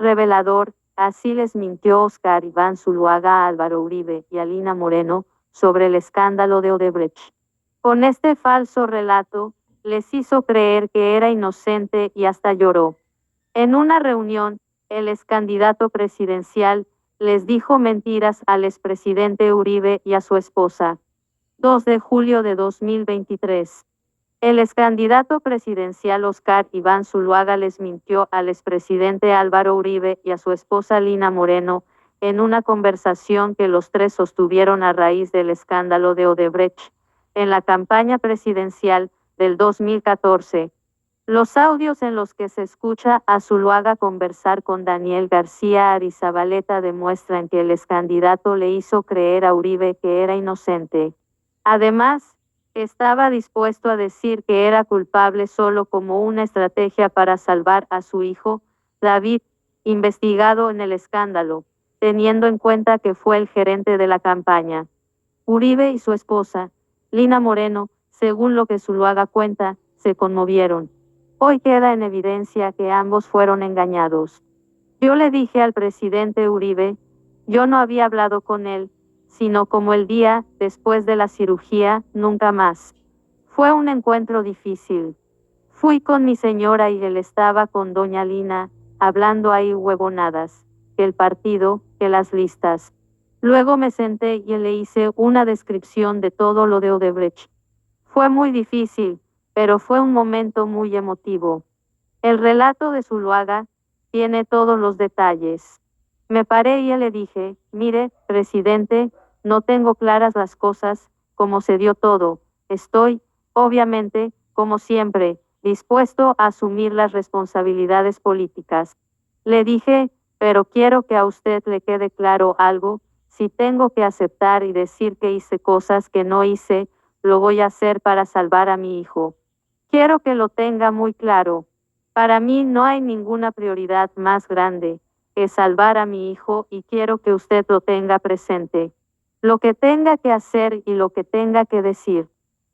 Revelador, así les mintió Óscar Iván Zuluaga a Álvaro Uribe y a Lina Moreno sobre el escándalo de Odebrecht. Con este falso relato, les hizo creer que era inocente y hasta lloró. En una reunión, el excandidato presidencial les dijo mentiras al expresidente Uribe y a su esposa. 2 de julio de 2023. El excandidato presidencial Óscar Iván Zuluaga les mintió al expresidente Álvaro Uribe y a su esposa Lina Moreno en una conversación que los tres sostuvieron a raíz del escándalo de Odebrecht en la campaña presidencial del 2014. Los audios en los que se escucha a Zuluaga conversar con Daniel García Arizabaleta demuestran que el excandidato le hizo creer a Uribe que era inocente. Además, estaba dispuesto a decir que era culpable solo como una estrategia para salvar a su hijo, David, investigado en el escándalo, teniendo en cuenta que fue el gerente de la campaña. Uribe y su esposa, Lina Moreno, según lo que Zuluaga cuenta, se conmovieron. Hoy queda en evidencia que ambos fueron engañados. Yo le dije al presidente Uribe, yo no había hablado con él, sino como el día después de la cirugía, nunca más. Fue un encuentro difícil. Fui con mi señora y él estaba con doña Lina, hablando ahí huevonadas, que el partido, que las listas. Luego me senté y le hice una descripción de todo lo de Odebrecht. Fue muy difícil, pero fue un momento muy emotivo. El relato de Zuluaga tiene todos los detalles. Me paré y le dije, mire, presidente, no tengo claras las cosas, cómo se dio todo. Estoy, obviamente, como siempre, dispuesto a asumir las responsabilidades políticas. Le dije, pero quiero que a usted le quede claro algo, si tengo que aceptar y decir que hice cosas que no hice, lo voy a hacer para salvar a mi hijo. Quiero que lo tenga muy claro. Para mí no hay ninguna prioridad más grande que salvar a mi hijo y quiero que usted lo tenga presente. Lo que tenga que hacer y lo que tenga que decir.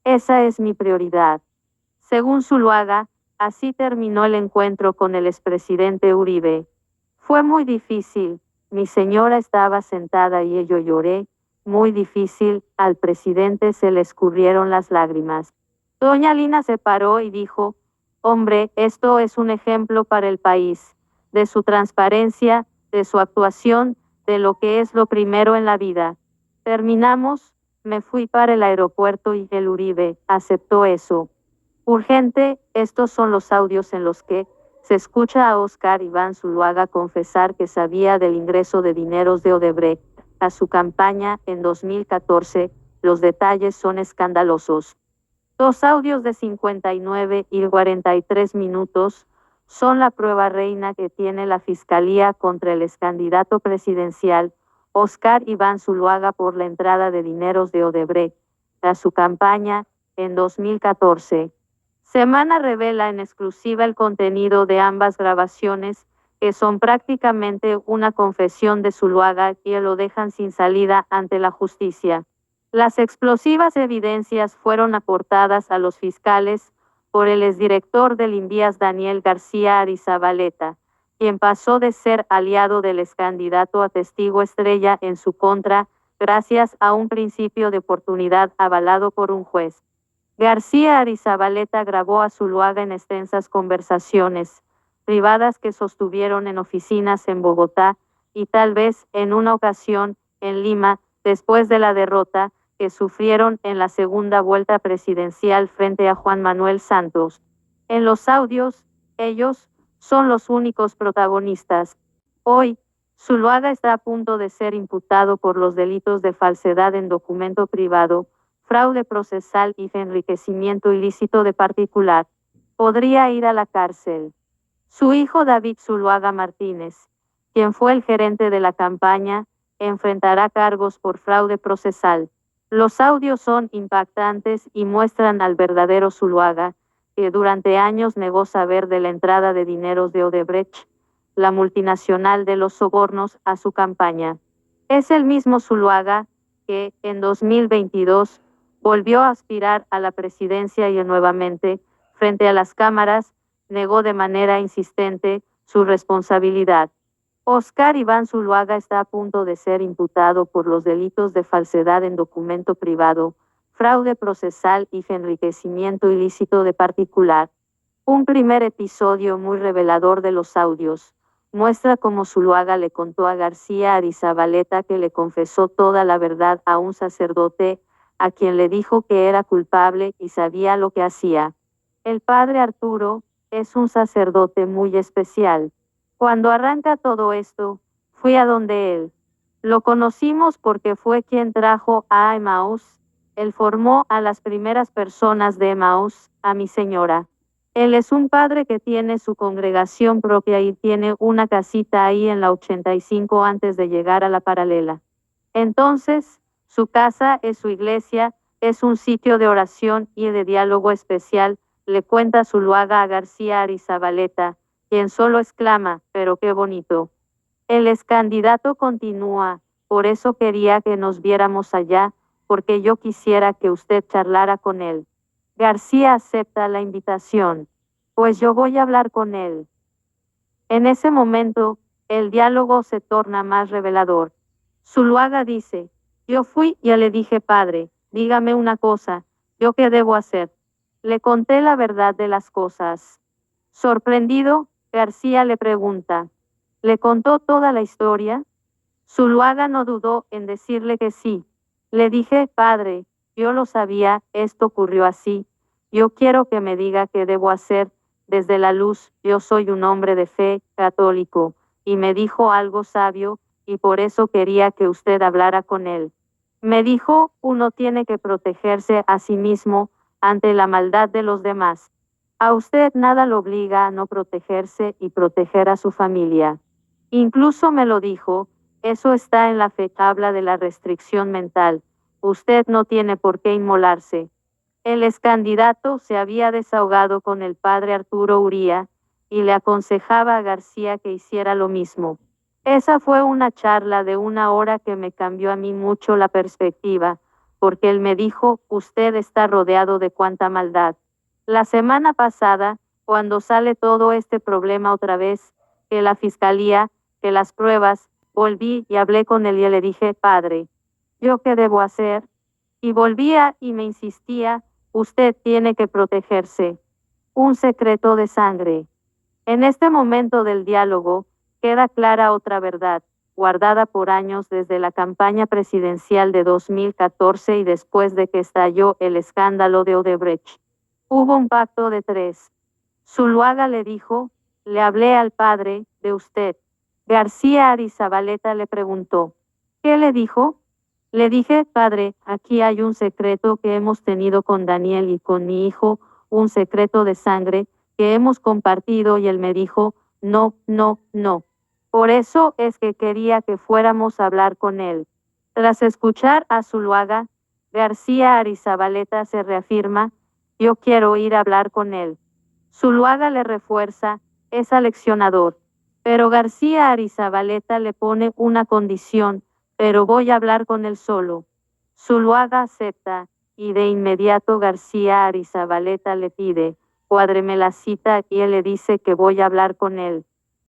Esa es mi prioridad. Según Zuluaga, así terminó el encuentro con el expresidente Uribe. Fue muy difícil. Mi señora estaba sentada y yo lloré. Muy difícil, al presidente se le escurrieron las lágrimas. Doña Lina se paró y dijo, hombre, esto es un ejemplo para el país, de su transparencia, de su actuación, de lo que es lo primero en la vida. Terminamos, me fui para el aeropuerto y el Uribe aceptó eso. Urgente, estos son los audios en los que se escucha a Óscar Iván Zuluaga confesar que sabía del ingreso de dineros de Odebrecht a su campaña en 2014, los detalles son escandalosos. 2 audios de 59 y 43 minutos son la prueba reina que tiene la Fiscalía contra el excandidato presidencial Óscar Iván Zuluaga por la entrada de dineros de Odebrecht a su campaña en 2014. Semana revela en exclusiva el contenido de ambas grabaciones, que son prácticamente una confesión de Zuluaga y lo dejan sin salida ante la justicia. Las explosivas evidencias fueron aportadas a los fiscales por el exdirector del Invías Daniel García Arizabaleta, quien pasó de ser aliado del excandidato a testigo estrella en su contra, gracias a un principio de oportunidad avalado por un juez. García Arizabaleta grabó a Zuluaga en extensas conversaciones privadas que sostuvieron en oficinas en Bogotá y tal vez en una ocasión en Lima, después de la derrota que sufrieron en la segunda vuelta presidencial frente a Juan Manuel Santos. En los audios, ellos son los únicos protagonistas. Hoy, Zuluaga está a punto de ser imputado por los delitos de falsedad en documento privado, fraude procesal y enriquecimiento ilícito de particular. Podría ir a la cárcel. Su hijo David Zuluaga Martínez, quien fue el gerente de la campaña, enfrentará cargos por fraude procesal. Los audios son impactantes y muestran al verdadero Zuluaga, que durante años negó saber de la entrada de dineros de Odebrecht, la multinacional de los sobornos, a su campaña. Es el mismo Zuluaga que, en 2022, volvió a aspirar a la presidencia y nuevamente, frente a las cámaras, negó de manera insistente su responsabilidad. Oscar Iván Zuluaga está a punto de ser imputado por los delitos de falsedad en documento privado, fraude procesal y enriquecimiento ilícito de particular. Un primer episodio muy revelador de los audios muestra cómo Zuluaga le contó a García Arizabaleta que le confesó toda la verdad a un sacerdote, a quien le dijo que era culpable y sabía lo que hacía. El padre Arturo es un sacerdote muy especial. Cuando arranca todo esto, fui a donde él. Lo conocimos porque fue quien trajo a Emmaús. Él formó a las primeras personas de Emmaús, a mi señora. Él es un padre que tiene su congregación propia y tiene una casita ahí en la 85 antes de llegar a la paralela. Entonces, su casa es su iglesia, es un sitio de oración y de diálogo especial, le cuenta Zuluaga a García Arizabaleta, quien solo exclama, pero qué bonito. El ex candidato continúa, por eso quería que nos viéramos allá, porque yo quisiera que usted charlara con él. García acepta la invitación. Pues yo voy a hablar con él. En ese momento, el diálogo se torna más revelador. Zuluaga dice, yo fui y le dije, padre, dígame una cosa, ¿yo qué debo hacer? Le conté la verdad de las cosas. Sorprendido, García le pregunta, ¿le contó toda la historia? Zuluaga no dudó en decirle que sí. Le dije, padre, yo lo sabía, esto ocurrió así. Yo quiero que me diga qué debo hacer. Desde la luz, yo soy un hombre de fe, católico, y me dijo algo sabio, y por eso quería que usted hablara con él. Me dijo, uno tiene que protegerse a sí mismo ante la maldad de los demás. A usted nada lo obliga a no protegerse y proteger a su familia. Incluso me lo dijo, eso está en la tabla de la restricción mental. Usted no tiene por qué inmolarse. El ex candidato se había desahogado con el padre Arturo Uría y le aconsejaba a García que hiciera lo mismo. Esa fue una charla de 1 hora que me cambió a mí mucho la perspectiva, porque él me dijo, usted está rodeado de cuánta maldad. La semana pasada, cuando sale todo este problema otra vez, que la fiscalía, que las pruebas, volví y hablé con él y le dije, padre, ¿yo qué debo hacer? Y volvía y me insistía, usted tiene que protegerse. Un secreto de sangre. En este momento del diálogo, queda clara otra verdad, guardada por años desde la campaña presidencial de 2014 y después de que estalló el escándalo de Odebrecht. Hubo un pacto de tres. Zuluaga le dijo, le hablé al padre de usted. García Arizabaleta le preguntó, ¿qué le dijo? Le dije, padre, aquí hay un secreto que hemos tenido con Daniel y con mi hijo, un secreto de sangre que hemos compartido y él me dijo, no, no, no. Por eso es que quería que fuéramos a hablar con él. Tras escuchar a Zuluaga, García Arizabaleta se reafirma, yo quiero ir a hablar con él. Zuluaga le refuerza, es aleccionador. Pero García Arizabaleta le pone una condición, pero voy a hablar con él solo. Zuluaga acepta, y de inmediato García Arizabaleta le pide, cuádreme la cita y él le dice que voy a hablar con él.